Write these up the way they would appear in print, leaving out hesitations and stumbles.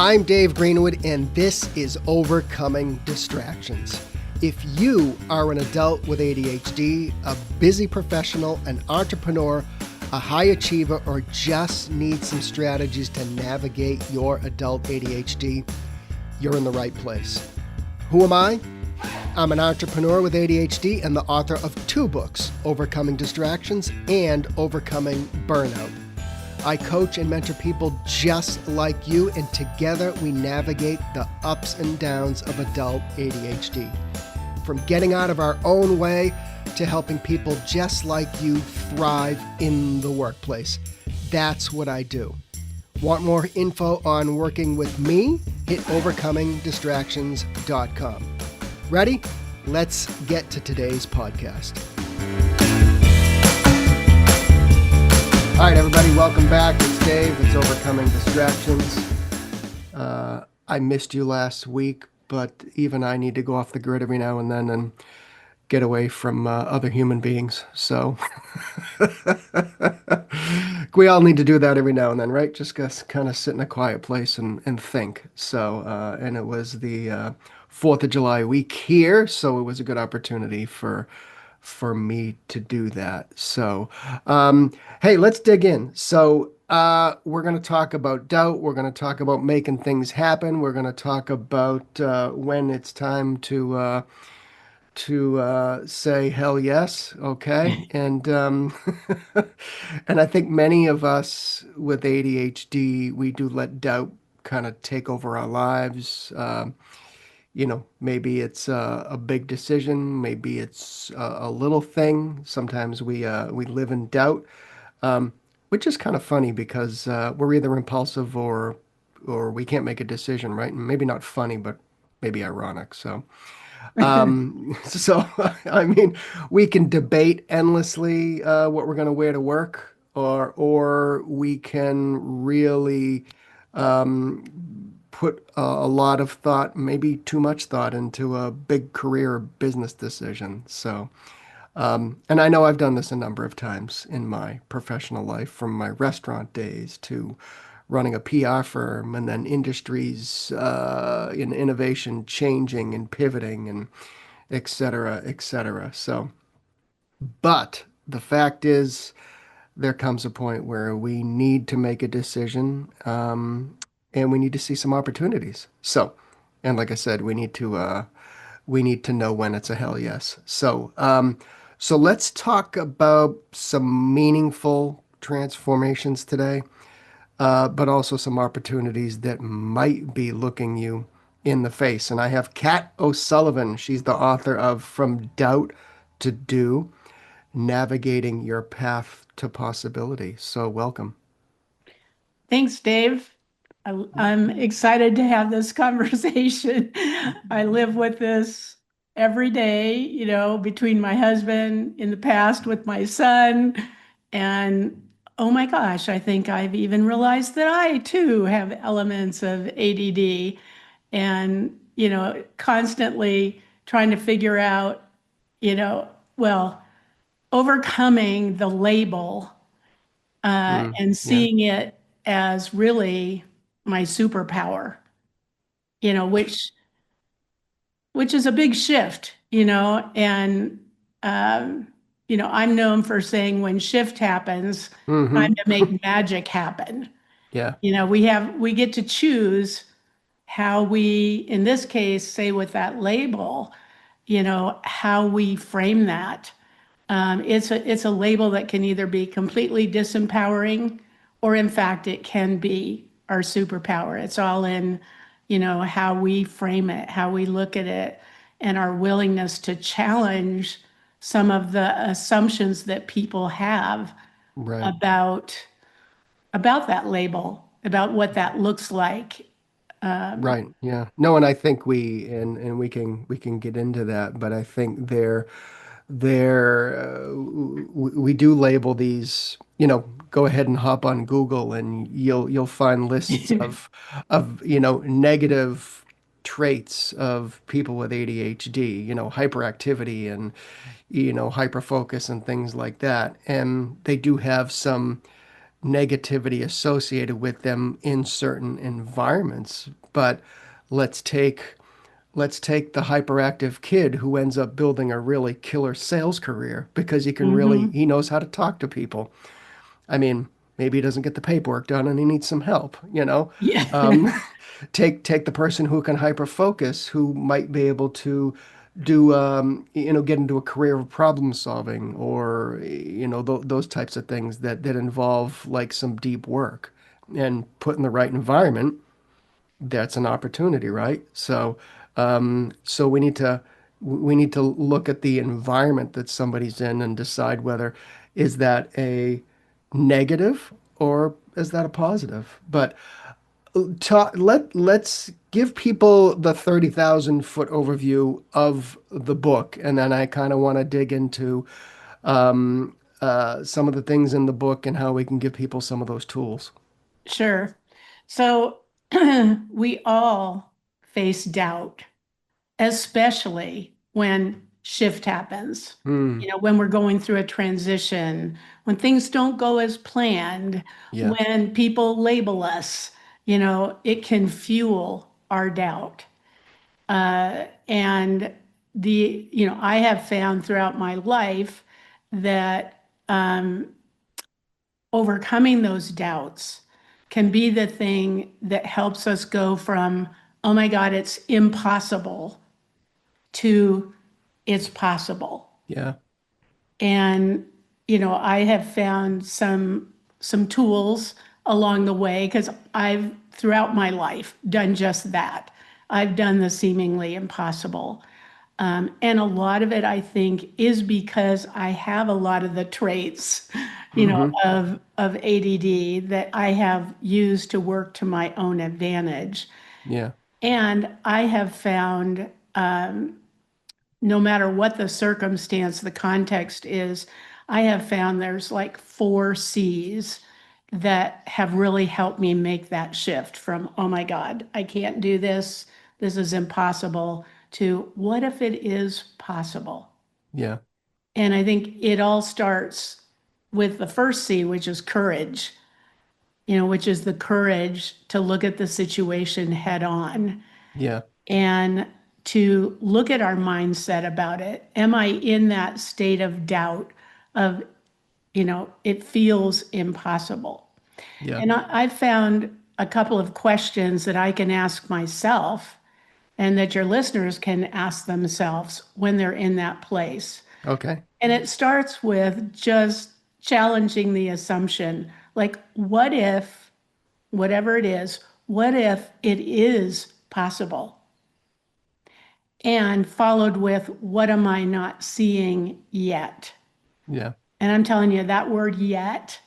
I'm Dave Greenwood, and this is Overcoming Distractions. If you are an adult with ADHD, a busy professional, an entrepreneur, a high achiever, or just need some strategies to navigate your adult ADHD, you're in the right place. Who am I? I'm an entrepreneur with ADHD and the author of 2 books, Overcoming Distractions and Overcoming Burnout. I coach and mentor people just like you, and together we navigate the ups and downs of adult ADHD. From getting out of our own way to helping people just like you thrive in the workplace. That's what I do. Want more info on working with me? Hit overcomingdistractions.com. Ready? Let's get to today's podcast. All right, everybody, welcome back. It's Dave. It's Overcoming Distractions. I missed you last week, but even I need to go off the grid every now and then and get away from other human beings. So we all need to do that every now and then, right? Just kind of sit in a quiet place and think. So, and it was the 4th of July week here, so it was a good opportunity for me to do that. So, hey, let's dig in. So, we're going to talk about doubt. We're going to talk about making things happen. We're going to talk about when it's time to say hell yes, okay? And and I think many of us with ADHD, we do let doubt kind of take over our lives. Maybe it's a big decision, maybe it's a little thing. Sometimes we live in doubt, which is kind of funny because we're either impulsive or we can't make a decision, right? And maybe not funny, but maybe ironic. So, I mean, we can debate endlessly what we're going to wear to work, or we can really put a lot of thought, maybe too much thought, into a big career or business decision. So, and I know I've done this a number of times in my professional life, from my restaurant days to running a PR firm, and then industries in innovation changing and pivoting and et cetera, et cetera. So, but the fact is, there comes a point where we need to make a decision, and we need to see some opportunities. So, and like I said, we need to know when it's a hell yes. So, so let's talk about some meaningful transformations today, but also some opportunities that might be looking you in the face. And I have Kat O'Sullivan. She's the author of From Doubt to Do, Navigating Your Path to Possibility. So welcome. Thanks, Dave. I'm excited to have this conversation. I live with this every day, between my husband, in the past with my son, and oh my gosh, I think I've even realized that I too have elements of ADD, and, constantly trying to figure out, well, overcoming the label and Yeah. seeing it as really my superpower, which is a big shift, and I'm known for saying when shift happens, time to make magic happen. Yeah. We get to choose how we, in this case, say with that label, how we frame that. It's a label that can either be completely disempowering, or in fact, it can be our superpower. It's all in, how we frame it, how we look at it, and our willingness to challenge some of the assumptions that people have Right. about that label, about what that looks like. Right. Yeah. No, and I think and we can get into that, but I think we do label these, go ahead and hop on Google and you'll find lists of negative traits of people with ADHD, hyperactivity and hyperfocus and things like that. And they do have some negativity associated with them in certain environments. But let's take let's take the hyperactive kid who ends up building a really killer sales career because Hmm. he knows how to talk to people. I mean, maybe he doesn't get the paperwork done and he needs some help, you know? Yeah. Um, take the person who can hyper focus, who might be able to do, get into a career of problem solving or, those types of things that involve like some deep work and put in the right environment. That's an opportunity, right? So we need to look at the environment that somebody's in and decide whether is that a negative or is that a positive. But let's give people the 30,000 foot overview of the book, and then I kind of want to dig into some of the things in the book and how we can give people some of those tools. Sure. So we all face doubt, especially when shift happens. Hmm. You know, when we're going through a transition, when things don't go as planned, Yeah. when people label us, it can fuel our doubt. And I have found throughout my life that overcoming those doubts can be the thing that helps us go from, oh my God, it's impossible to it's possible. Yeah. And, I have found some tools along the way because I've throughout my life done just that. I've done the seemingly impossible. And a lot of it, I think, is because I have a lot of the traits, Hmm. of ADD that I have used to work to my own advantage. Yeah. And I have found, no matter what the circumstance, the context is, I have found there's like four C's that have really helped me make that shift from, oh my God, I can't do this. This is impossible to what if it is possible? Yeah. And I think it all starts with the first C, which is courage, which is the courage to look at the situation head on Yeah. and to look at our mindset about it. Am I in that state of doubt of, it feels impossible? Yeah. And I've found a couple of questions that I can ask myself and that your listeners can ask themselves when they're in that place. Okay. And it starts with just challenging the assumption like, what if, whatever it is, what if it is possible? And followed with, what am I not seeing yet? Yeah. And I'm telling you, that word yet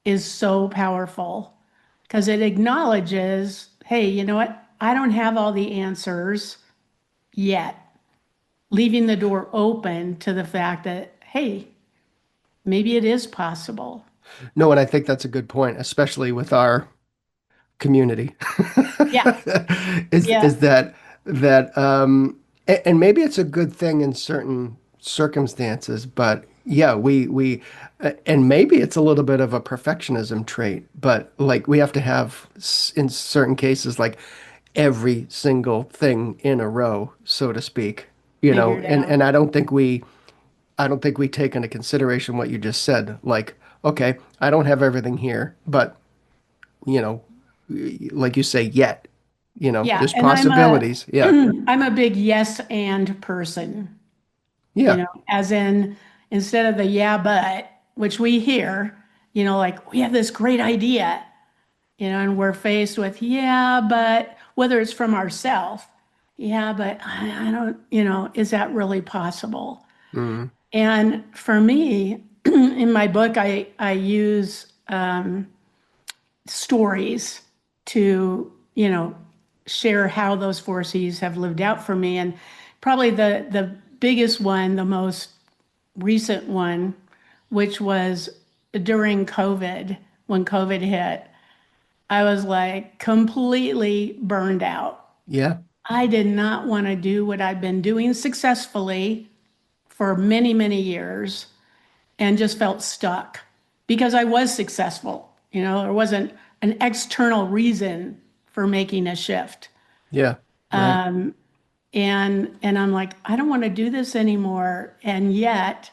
is so powerful because it acknowledges, hey, you know what? I don't have all the answers yet, leaving the door open to the fact that, hey, maybe it is possible. No, and I think that's a good point, especially with our community. Yeah, Is yeah, and maybe it's a good thing in certain circumstances, but yeah, and maybe it's a little bit of a perfectionism trait, but like we have to have in certain cases like every single thing in a row, so to speak, figured out. and I don't think we take into consideration what you just said. Like, okay, I don't have everything here, but you know, like you say, yet, Yeah, there's and possibilities. Yeah. I'm a big yes and person, Yeah. as in instead of the yeah, but, which we hear, like we have this great idea, and we're faced with, yeah, but whether it's from ourselves, yeah, but I don't, is that really possible? Mm, And for me, in my book, I use stories to, share how those four C's have lived out for me. And probably the biggest one, the most recent one, which was during COVID, when COVID hit, I was like completely burned out. yeah. I did not want to do what I've been doing successfully for many, many years and just felt stuck because I was successful. There wasn't an external reason for making a shift. Yeah. Right. And I'm like, I don't want to do this anymore. And yet,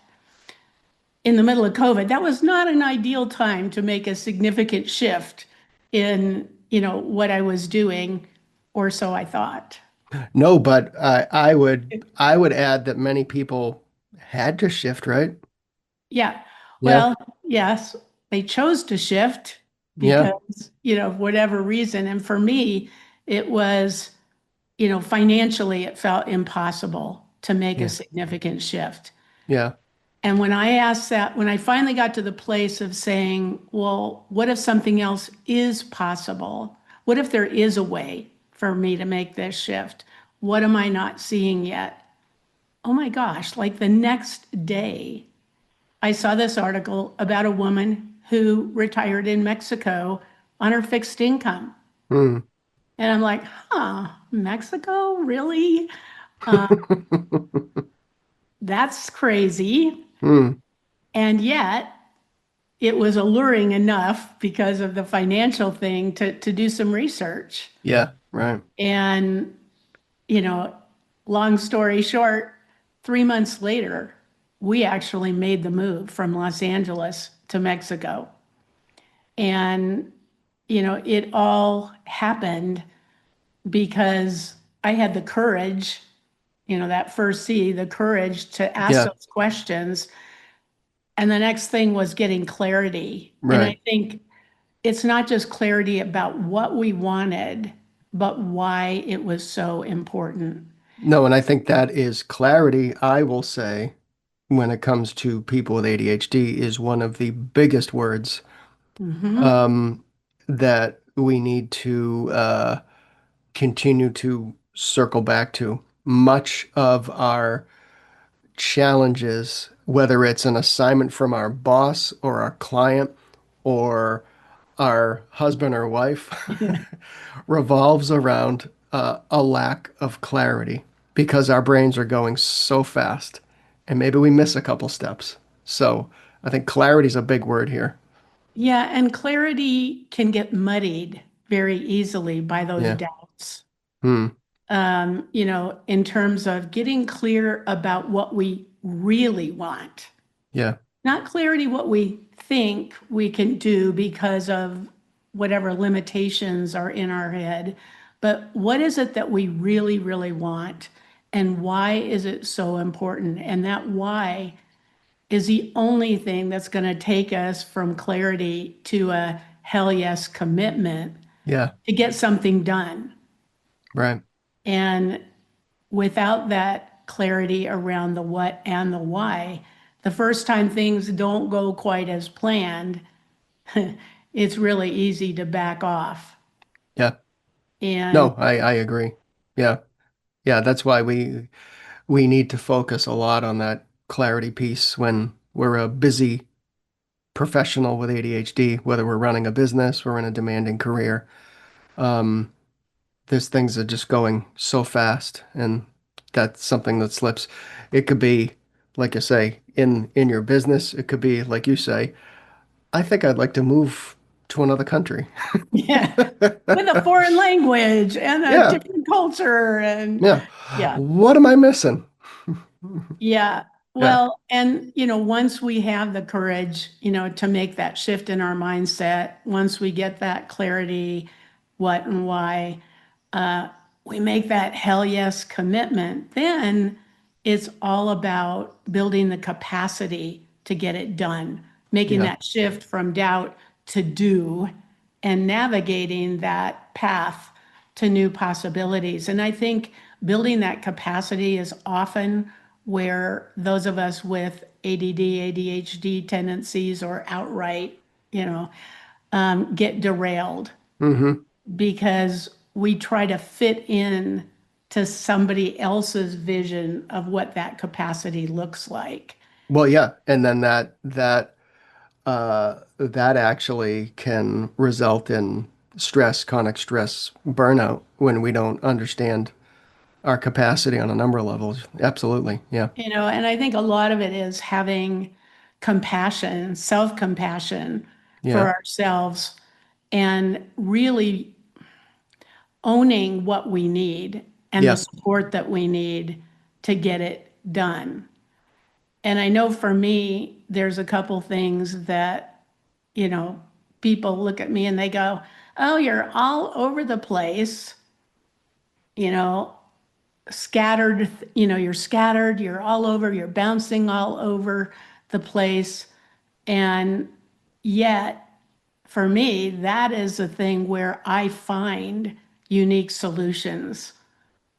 in the middle of COVID, that was not an ideal time to make a significant shift in, what I was doing, or so I thought. No, but I would add that many people had to shift, right? Yeah. Yeah. Well, yes, they chose to shift Yeah. because, whatever reason. And for me, it was, financially, it felt impossible to make a Yeah. significant shift. Yeah. And when I asked that, when I finally got to the place of saying, well, what if something else is possible? What if there is a way for me to make this shift? What am I not seeing yet? Oh my gosh, like the next day, I saw this article about a woman who retired in Mexico on her fixed income. Hmm. And I'm like, huh, Mexico? Really? That's crazy. Hmm. And yet, it was alluring enough because of the financial thing to do some research. Yeah. Right. And, you know, long story short, 3 months later, we actually made the move from Los Angeles to Mexico. And, it all happened because I had the courage, that first C, the courage to ask Yeah. those questions. And the next thing was getting clarity. And I Right. think it's not just clarity about what we wanted, but why it was so important. No, and I think that is clarity, I will say, when it comes to people with ADHD, is one of the biggest words Hmm. um, that we need to continue to circle back to. Much of our challenges, whether it's an assignment from our boss or our client or our husband or wife, revolves around a lack of clarity because our brains are going so fast and maybe we miss a couple steps. So I think clarity is a big word here. Yeah, and clarity can get muddied very easily by those Yeah. doubts. Hmm. In terms of getting clear about what we really want. Yeah. Not clarity what we think we can do because of whatever limitations are in our head, but what is it that we really, really want? And why is it so important? And that why is the only thing that's going to take us from clarity to a hell yes commitment Yeah. to get something done. Right. And without that clarity around the what and the why, the first time things don't go quite as planned, it's really easy to back off. Yeah. And No, I agree. Yeah. Yeah. That's why we need to focus a lot on that clarity piece when we're a busy professional with ADHD, whether we're running a business, we're in a demanding career. Um, there's things that are just going so fast, and that's something that slips. It could be, like you say, in your business. It could be, like you say, I think I'd like to move to another country. yeah, with a foreign language and a Yeah, different culture. And yeah. yeah, What am I missing? yeah. Yeah, Well, and once we have the courage, to make that shift in our mindset, once we get that clarity, what and why, uh, we make that hell yes commitment, then it's all about building the capacity to get it done, making yeah, that shift from doubt to do, and navigating that path to new possibilities. And I think building that capacity is often where those of us with ADD, ADHD tendencies or outright, get derailed hmm. because we try to fit in to somebody else's vision of what that capacity looks like. Well, yeah, and then that actually can result in stress, chronic stress, burnout when we don't understand our capacity on a number of levels. Absolutely. Yeah. And I think a lot of it is having compassion, self-compassion for Yeah. ourselves and really owning what we need and the Yeah. support that we need to get it done. And I know for me, there's a couple things that, you know, people look at me and they go, "Oh, you're all over the place, you know, scattered, you're scattered, you're all over, you're bouncing all over the place." And yet, for me, that is a thing where I find unique solutions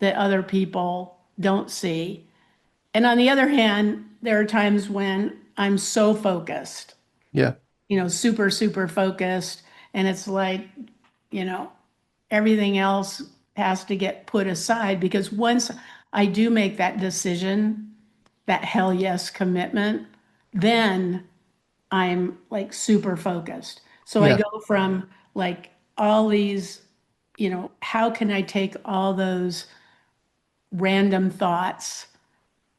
that other people don't see. And on the other hand, there are times when I'm so focused, Yeah. super, super focused. And it's like, you know, everything else has to get put aside because once I do make that decision, that hell yes commitment, then I'm like super focused. So I Yeah. go from like all these, how can I take all those random thoughts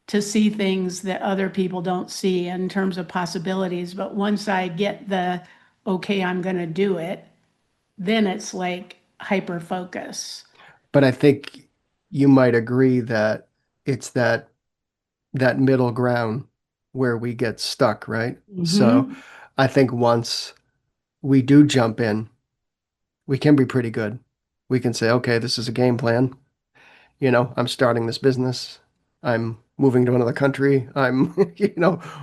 to see things that other people don't see in terms of possibilities. But once I get okay, I'm going to do it, then it's like hyper focus. But I think you might agree that it's that middle ground where we get stuck, right? So Hmm. I think once we do jump in, we can be pretty good. We can say, okay, this is a game plan. I'm starting this business. I'm moving to another country. I'm,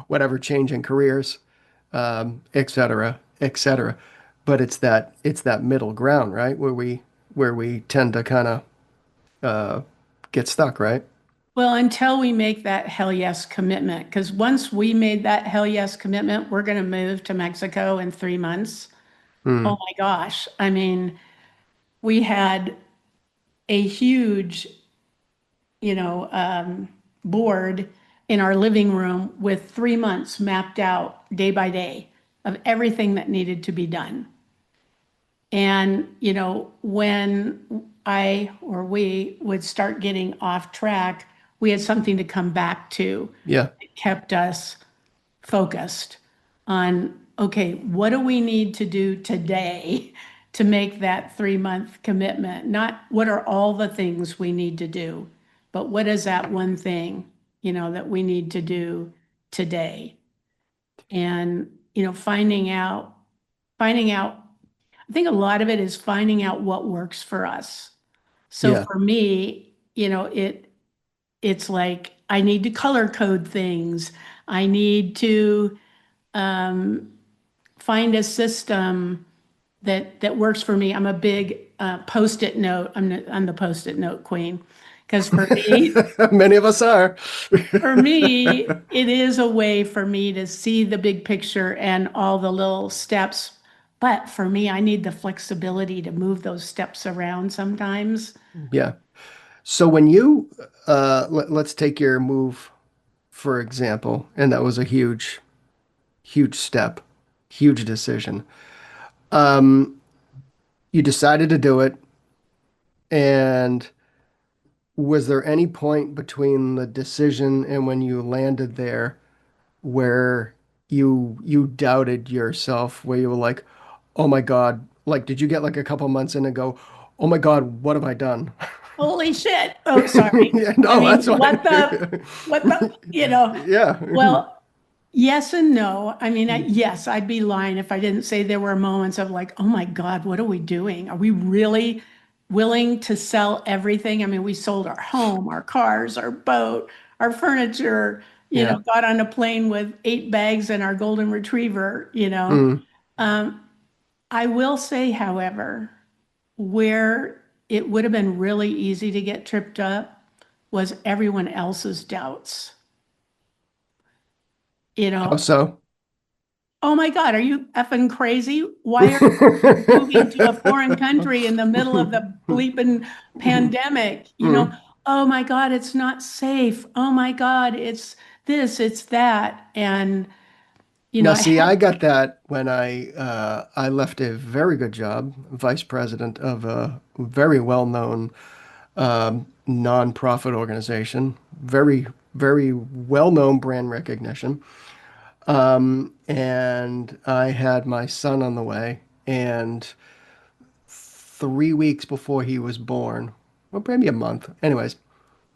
whatever, changing careers, et cetera, et cetera. But it's that middle ground, right? Where we tend to kind of uh, get stuck, right? Well, until we make that hell yes commitment, because once we made that hell yes commitment, we're going to move to Mexico in 3 months. Oh Hmm. my gosh. I mean, we had a huge, you know, um, board in our living room with 3 months mapped out day by day of everything that needed to be done. And, when I or we would start getting off track, we had something to come back to. Yeah, It kept us focused on, okay, what do we need to do today to make that 3 month commitment? Not what are all the things we need to do, but what is that one thing, that we need to do today? And, finding out, I think a lot of it is finding out what works for us. So yeah. for me, it's like I need to color code things. I need to um, find a system that works for me. I'm a big post-it note. I'm the post-it note queen because Many of us are. for me, it is a way for me to see the big picture and all the little steps. But for me, I need the flexibility to move those steps around sometimes. Yeah. So when you let's take your move for example, and that was a huge, huge step, huge decision. Um, you decided to do it, and was there any point between the decision and when you landed there where you doubted yourself, where you were like, "Oh my God," like did you get like a couple months in and go, "Oh my God, what have I done?" Holy shit. Oh, sorry. Yeah, I no, that's mean, fine. what the, Yeah. well, yes and no. I mean, yes, I'd be lying if I didn't say there were moments of like, oh my God, what are we doing? Are we really willing to sell everything? I mean, we sold our home, our cars, our boat, our furniture, Yeah. got on a plane with 8 bags and our golden retriever, Mm. Um, I will say, however, where it would have been really easy to get tripped up was everyone else's doubts. You How know, so? oh my God, are you effing crazy? Why are you moving to a foreign country in the middle of the bleeping pandemic? Mm. Oh my God, it's not safe. Oh my God, it's this, it's that. And, Now, I see, had, I got that when I left a very good job, vice president of a very well-known nonprofit organization, very, very well-known brand recognition. And I had my son on the way. And 3 weeks before he was born, well, maybe a month. Anyways,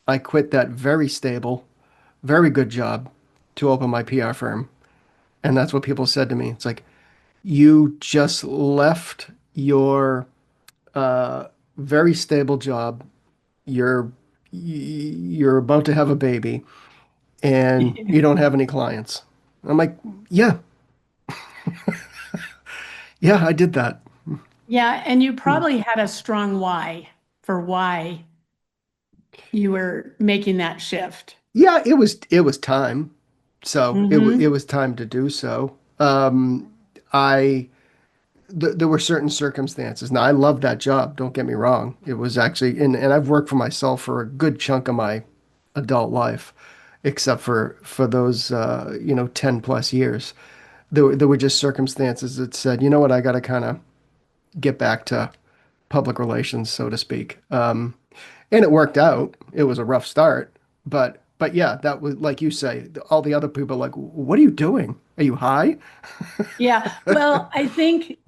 I quit that very stable, very good job to open my PR firm. And that's what people said to me. It's like, you just left your uh, very stable job. You're about to have a baby and you don't have any clients. I'm like, yeah, yeah, I did that. Yeah, and you probably had a strong why for why you were making that shift. Yeah, it was time. So it Hmm. was time to do so. I there were certain circumstances. Now I loved that job, don't get me wrong. It was actually and I've worked for myself for a good chunk of my adult life, except for those 10 plus years. There were just circumstances that said, you know what, I got to kind of get back to public relations, so to speak. And it worked out. It was a rough start, but yeah, that was like you say. All the other people are like, "What are you doing? Are you high?" Yeah, well, I think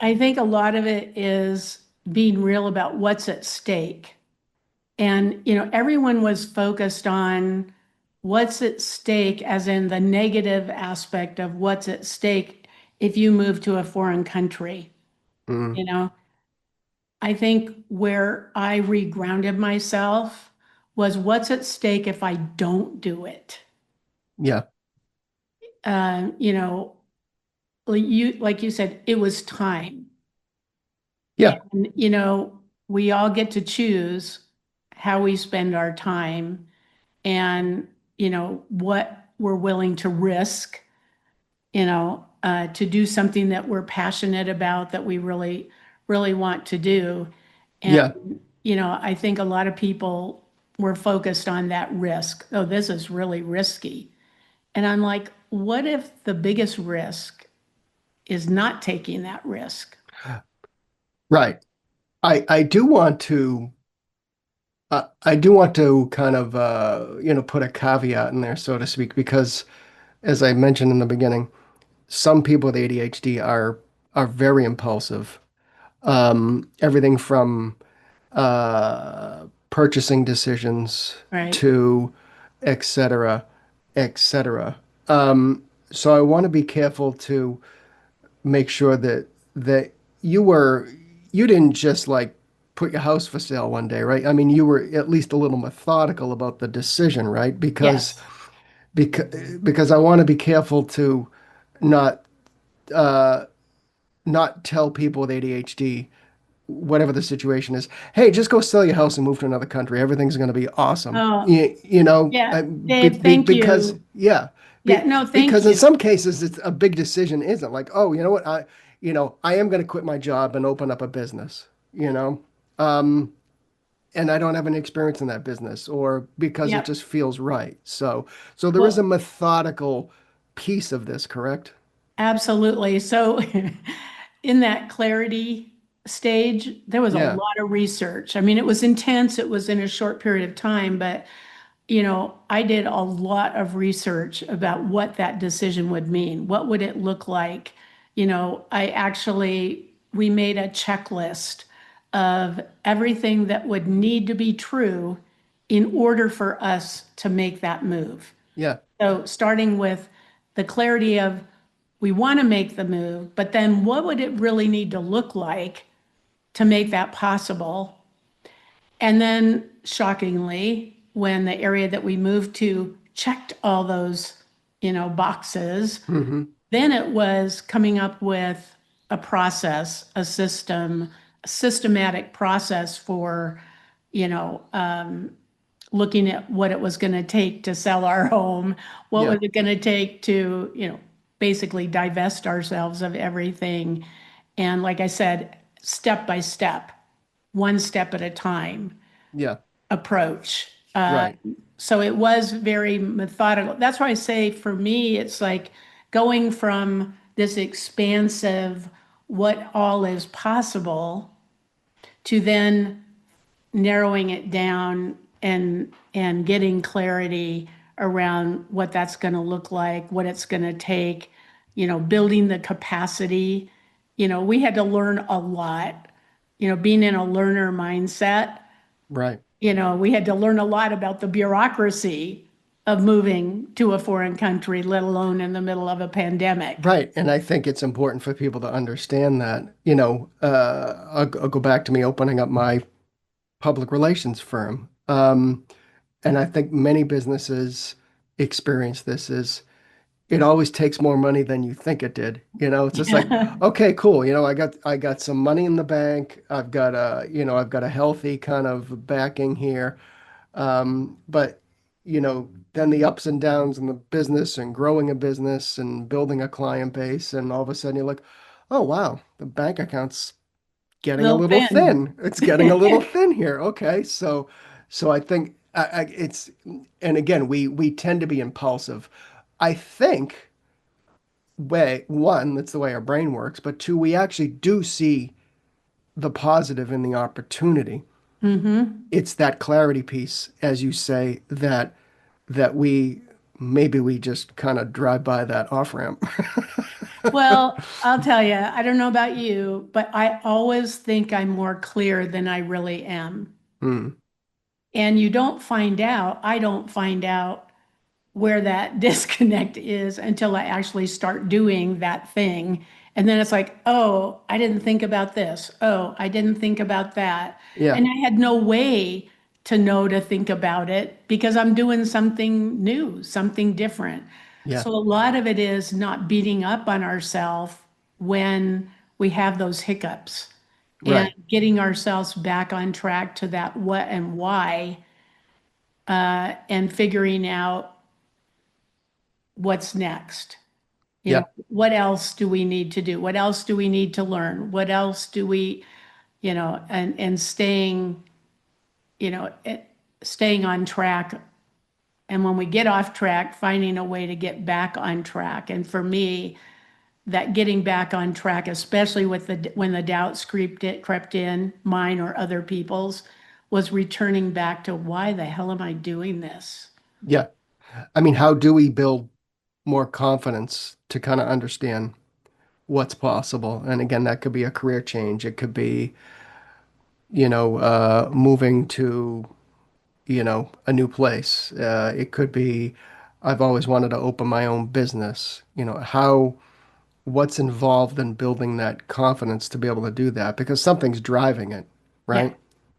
a lot of it is being real about what's at stake. And, everyone was focused on what's at stake, as in the negative aspect of what's at stake if you move to a foreign country. Mm, You know, I think where I regrounded myself was what's at stake if I don't do it. yeah, Uh, you know, like you said, it was time. yeah, And, we all get to choose how we spend our time and, what we're willing to risk, to do something that we're passionate about, that we really, really want to do. And, yeah. I think a lot of people were focused on that risk. Oh, this is really risky. And I'm like, what if the biggest risk is not taking that risk? Right. I do want to kind of put a caveat in there, so to speak, because as I mentioned in the beginning, some people with ADHD are very impulsive. Everything from purchasing decisions Right. to et cetera, et cetera. So I want to be careful to make sure that you were you didn't just like put your house for sale one day, right? I mean, you were at least a little methodical about the decision, right? Because Yes. because I want to be careful to not uh, not tell people with ADHD, whatever the situation is, hey, just go sell your house and move to another country. Everything's going to be awesome. Oh, You know, yeah. Dave, thank because you. yeah, Yeah, no, thank because in you. some cases it's a big decision isn't like, oh, you know what, I am going to quit my job and open up a business, um, and I don't have any experience in that business, or because it Yep. just feels right. So there is a Well, methodical piece of this, correct? absolutely. So in that clarity stage, there was a Yeah, lot of research. I mean, it was intense. It was in a short period of time, but I did a lot of research about what that decision would mean. What would it look like? We made a checklist of everything that would need to be true in order for us to make that move. yeah, So starting with the clarity of we want to make the move, but then what would it really need to look like to make that possible? And then shockingly, when the area that we moved to checked all those, boxes, hmm, then it was coming up with a process, a system, a systematic process for, you know, looking at what it was going to take to sell our home, what was yeah, it going to take to, basically divest ourselves of everything. And like I said, step by step, one step at a time yeah, approach. right, So it was very methodical. That's why I say for me, it's like going from this expansive, what all is possible, to then narrowing it down and getting clarity around what that's going to look like, what it's going to take, building the capacity. We had to learn a lot, being in a learner mindset. Right. We had to learn a lot about the bureaucracy of moving to a foreign country, let alone in the middle of a pandemic. Right. And I think it's important for people to understand that, I'll go back to me opening up my public relations firm. And I think many businesses experience this is it always takes more money than you think it did. It's just like, okay, cool. I got some money in the bank. I've got a healthy kind of backing here. But then the ups and downs in the business and growing a business and building a client base, and all of a sudden you're like, oh wow, the bank account's getting a Little little thin. thin. It's getting a little thin here. Okay, so I think it's, and again, we tend to be impulsive. I think way one, that's the way our brain works, but two, we actually do see the positive in the opportunity. hmm It's that clarity piece, as you say, that we just kind of drive by that off ramp. Well, I'll tell you, I don't know about you, but I always think I'm more clear than I really am. Hmm. And I don't find out where that disconnect is until I actually start doing that thing. And then it's like, oh, I didn't think about this. Oh, I didn't think about that. Yeah, And I had no way to know to think about it because I'm doing something new, something different. yeah, So a lot of it is not beating up on ourselves when we have those hiccups and right. getting ourselves back on track to that what and why, and figuring out what's next. Yeah, What else do we need to do? What else do we need to learn? What else do we, and you know, it, staying on track. And when we get off track, finding a way to get back on track. And for me, that getting back on track, especially with when the doubts crept in, mine or other people's, was returning back to why the hell am I doing this? yeah. I mean, how do we build more confidence to kind of understand what's possible? And again, that could be a career change. It could be, moving to, a new place. It could be, I've always wanted to open my own business. What's involved in building that confidence to be able to do that? Because something's driving it, Yeah. right?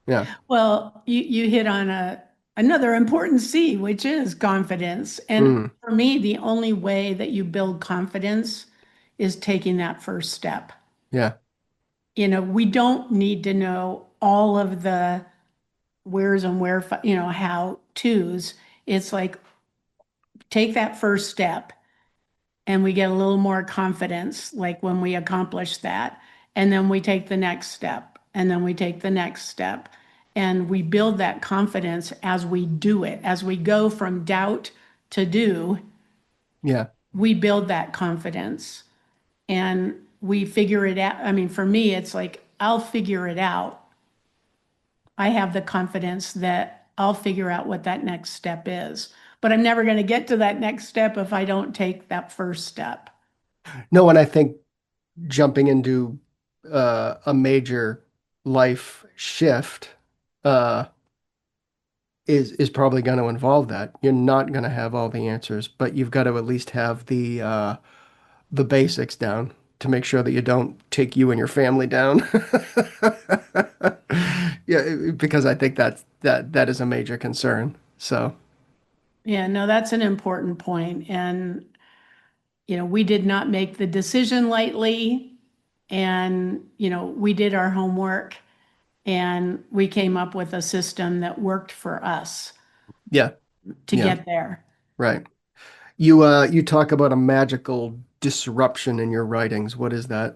Yeah. Well, you hit on another important C, which is confidence. And Mm, for me, the only way that you build confidence is taking that first step. yeah. We don't need to know all of the where's and how to's. It's like take that first step and we get a little more confidence, like when we accomplish that. And then we take the next step, and then we take the next step. And we build that confidence as we do it. As we go from doubt to do, Yeah. we build that confidence and we figure it out. I mean, for me, it's like, I'll figure it out. I have the confidence that I'll figure out what that next step is. But I'm never going to get to that next step if I don't take that first step. No, and I think jumping into a major life shift uh, is probably going to involve that. You're not going to have all the answers, but you've got to at least have the basics down to make sure that you don't take you and your family down. Yeah, because I think that is a major concern. So, Yeah, no, that's an important point. And, we did not make the decision lightly. And, we did our homework and we came up with a system that worked for us yeah, to yeah, get there. right. You talk about a magical disruption in your writings. What is that?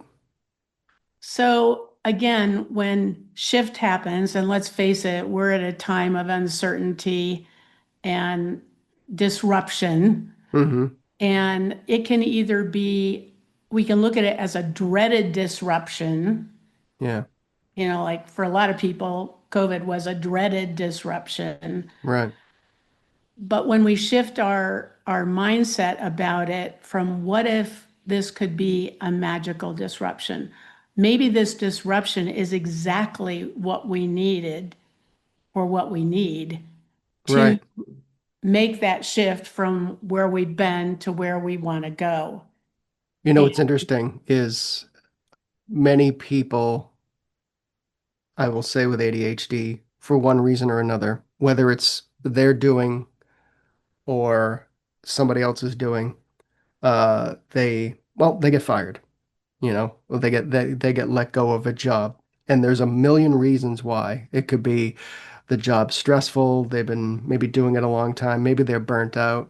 So again, when shift happens, and let's face it, we're at a time of uncertainty and disruption. Hmm. And it can either be, we can look at it as a dreaded disruption. Yeah, Like for a lot of people, COVID was a dreaded disruption. right. But when we shift our mindset about it from what if this could be a magical disruption? Maybe this disruption is exactly what we needed or what we need to Right. make that shift from where we've been to where we want to go. You know And what's interesting is many people, I will say with ADHD, for one reason or another, whether it's their doing or somebody else is doing, they get fired, or they get let go of a job. And there's a million reasons why. It could be the job's stressful, they've been maybe doing it a long time, maybe they're burnt out,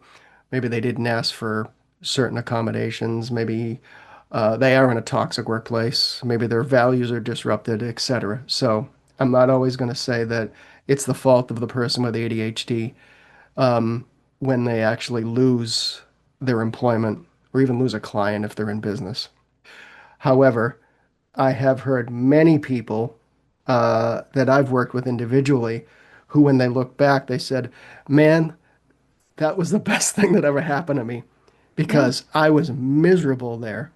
maybe they didn't ask for certain accommodations, maybe they are in a toxic workplace, maybe their values are disrupted, etc. So I'm not always going to say that it's the fault of the person with ADHD when they actually lose their employment or even lose a client if they're in business. However, I have heard many people that I've worked with individually who, when they look back, they said, man, that was the best thing that ever happened to me yeah, because I was miserable there.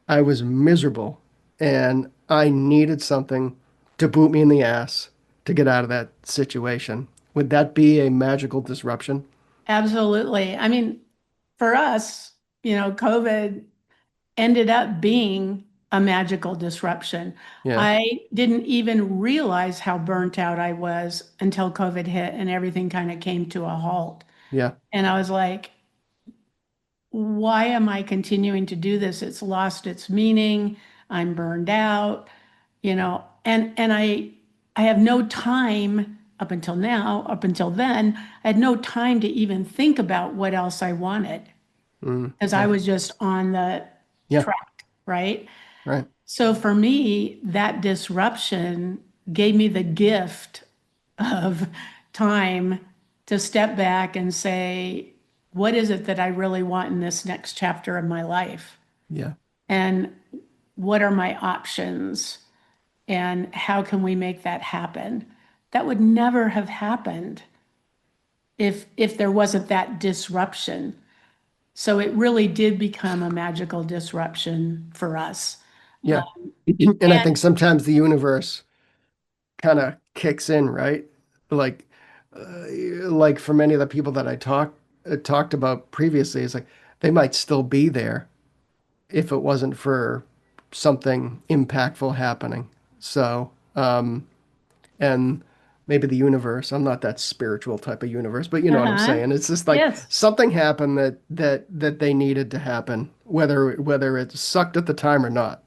I was miserable and I needed something to boot me in the ass to get out of that situation. Would that be a magical disruption? absolutely. I mean, for us, COVID ended up being a magical disruption. Yeah, I didn't even realize how burnt out I was until COVID hit and everything kind of came to a halt. yeah, And I was like, why am I continuing to do this? It's lost its meaning. I'm burned out, and I have no time up until then, I had no time to even think about what else I wanted because I yeah, was just on the yeah, track, right? right. So for me, that disruption gave me the gift of time to step back and say, what is it that I really want in this next chapter of my life? Yeah, And what are my options? And how can we make that happen? That would never have happened if there wasn't that disruption. So it really did become a magical disruption for us. yeah. And I And think sometimes the universe kind of kicks in, right? Like, like for many of the people that I talked about previously, it's like they might still be there if it wasn't for something impactful happening. So, and maybe the universe, I'm not that spiritual type of universe, but you know what I'm uh-huh. saying. It's just like Yes, something happened that they needed to happen, whether it sucked at the time or not,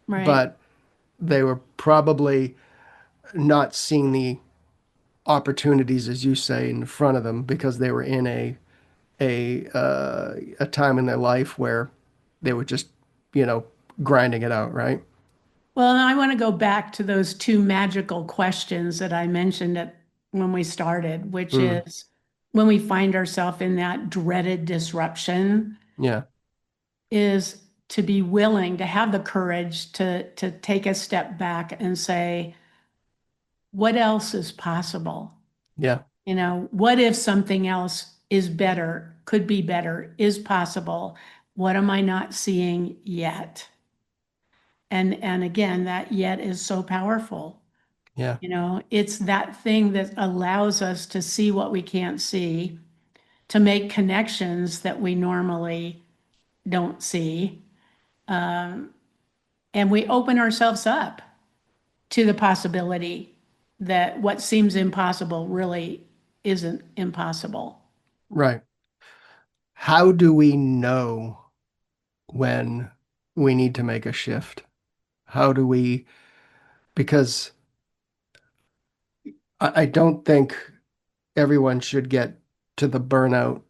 right. but they were probably not seeing the opportunities, as you say, in front of them because they were in a time in their life where they were just, you know, grinding it out, right? Well, and I want to go back to those two magical questions that I mentioned when we started, which Mm, is when we find ourselves in that dreaded disruption, yeah, is to be willing to have the courage to take a step back and say, what else is possible? yeah, What if something else is better, could be better, is possible? What am I not seeing yet? And again, that yet is so powerful. yeah, It's that thing that allows us to see what we can't see, to make connections that we normally don't see. And we open ourselves up to the possibility that what seems impossible really isn't impossible. right. How do we know when we need to make a shift? How do we, because I don't think everyone should get to the burnout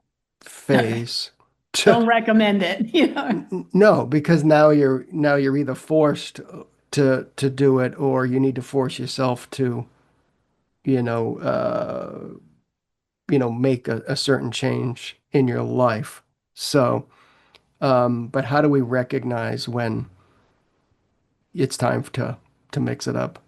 phase to, Don't recommend it, no, because now you're either forced to do it or you need to force yourself to, you know, make a certain change in your life. So, but how do we recognize when it's time to mix it up?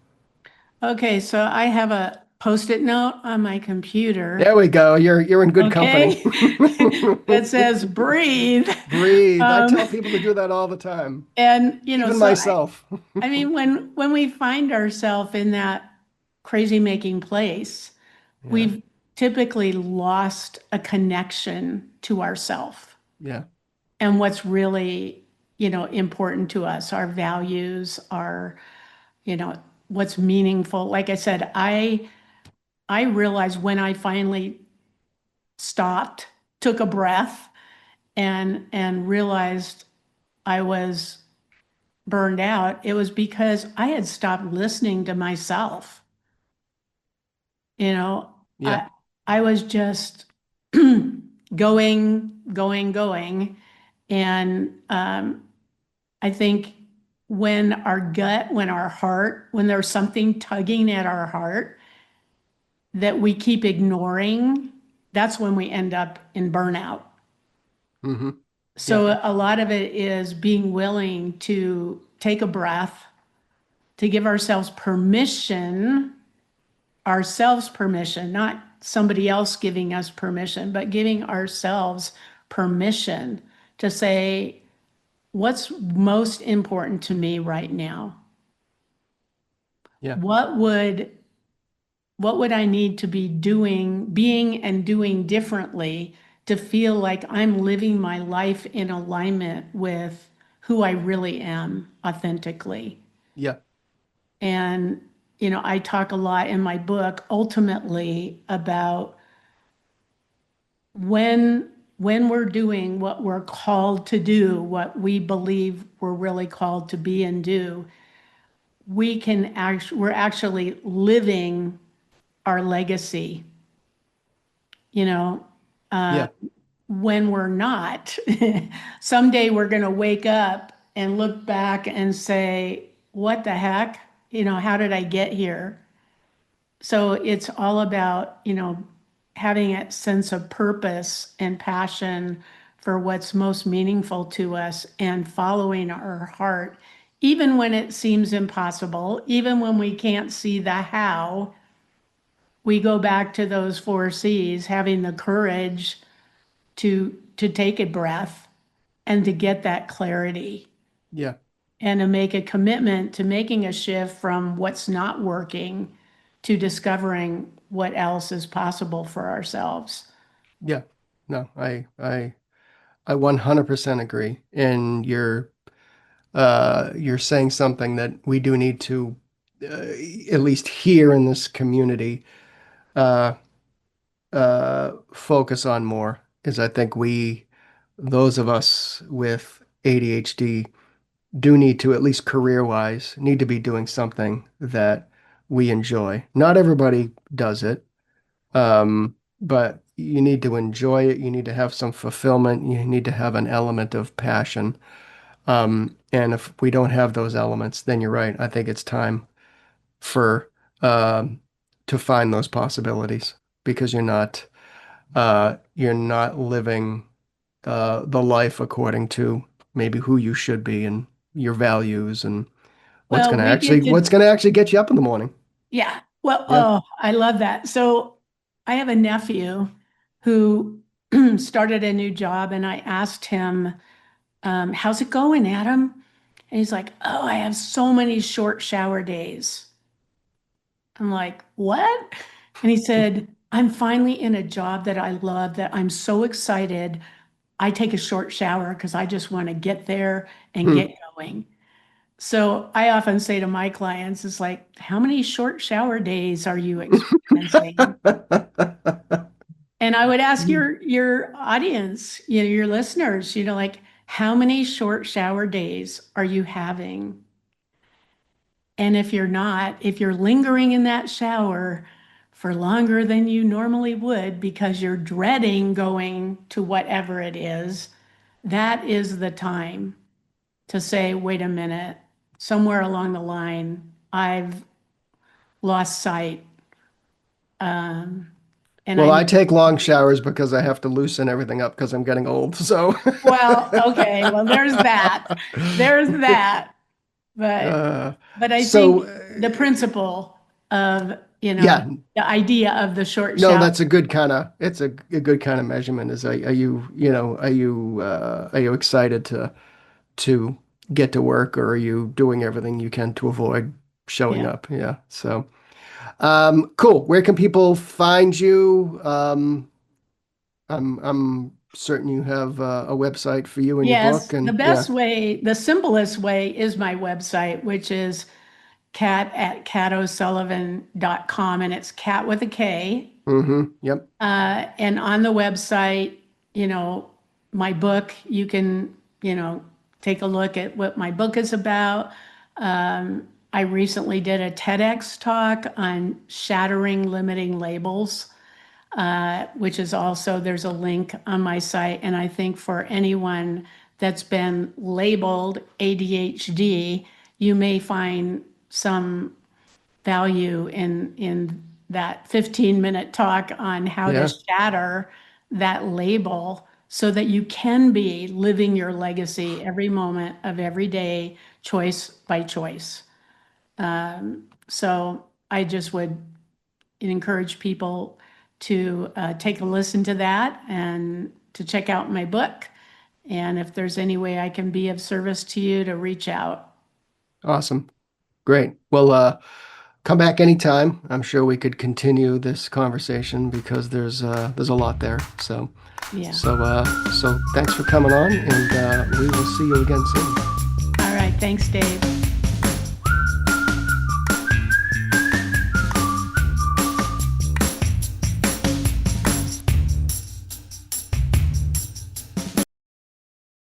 Okay, so I have a Post-it note on my computer. There we go. You're in good company. Okay. That says breathe. Breathe. I Um, tell people to do that all the time, and even so I, myself. I mean, when we find ourselves in that crazy making place, Yeah, we've typically lost a connection to ourself yeah, and what's really, important to us, our values, what's meaningful. Like I said, I realized when I finally stopped, took a breath, and realized I was burned out, it was because I had stopped listening to myself. You know, yeah, I was just going. And I think when our heart, when there's something tugging at our heart that we keep ignoring, that's when we end up in burnout. hmm yeah, So a lot of it is being willing to take a breath, to give ourselves permission, not somebody else giving us permission, but giving ourselves permission to say, what's most important to me right now? yeah, What would what would I need to be being and doing differently to feel like I'm living my life in alignment with who I really am authentically? yeah, And, I talk a lot in my book ultimately about when we're doing what we're called to do, what we believe we're really called to be and do, we're actually living our legacy, you know. yeah, When we're not, someday we're going to wake up and look back and say, what the heck? How did I get here? So it's all about, having a sense of purpose and passion for what's most meaningful to us and following our heart, even when it seems impossible, even when we can't see the how. We go back to those four C's, having the courage to take a breath and to get that clarity yeah, and to make a commitment to making a shift from what's not working to discovering what else is possible for ourselves. yeah. No, I 100% agree. And you're saying something that we do need to, at least here in this community, uh, focus on more. Is I think those of us with ADHD, do need to, at least career-wise, need to be doing something that we enjoy. Not everybody does it, but you need to enjoy it. You need to have some fulfillment. You need to have an element of passion. And if we don't have those elements, then you're right. I think it's time for um, to find those possibilities because you're not living the life according to maybe who you should be and your values and Well, we get what's to, gonna actually get you up in the morning. yeah. Well, Yeah. oh, I love that. So I have a nephew who started a new job, and I asked him, how's it going, Adam? And he's like, oh, I have so many short shower days. I'm like, what? And he said, I'm finally in a job that I love, that I'm so excited. I take a short shower because I just want to get there and Hmm. get going. So I often say to my clients, it's like, how many short shower days are you experiencing? And I would ask your audience, your listeners, like, how many short shower days are you having? And if you're lingering in that shower for longer than you normally would because you're dreading going to whatever it is, that is the time to say, wait a minute, somewhere along the line, I've lost sight. Um, and I Well, I need, take long showers because I have to loosen everything up because I'm getting old. So, well, okay, well, there's that. There's that. But uh, but I so think the principle of, you know, Yeah, the idea of the short no, shower. that's a good kind of a good kind of measurement. Is are you are you excited to get to work, or are you doing everything you can to avoid showing Yeah. up? Yeah. So, cool. Where can people find you? I'm certain you have a website for you and your book, Yes, the and yeah. best way, the simplest way is my website, which is cat@catosullivan.com, and it's cat with a K. Yep. And on the website, you know, my book, you can, take a look at what my book is about. I recently did a TEDx talk on shattering limiting labels, which is also, there's a link on my site. And I think for anyone that's been labeled ADHD, you may find some value in that 15-minute talk on how to Yeah. shatter that label so that you can be living your legacy every moment of every day, choice by choice. So I just would encourage people to take a listen to that and to check out my book. And if there's any way I can be of service to you, to reach out. Awesome. Great. Well, come back anytime. I'm sure we could continue this conversation because there's a lot there. So Yeah. so thanks for coming on, and we will see you again soon. All right. Thanks, Dave.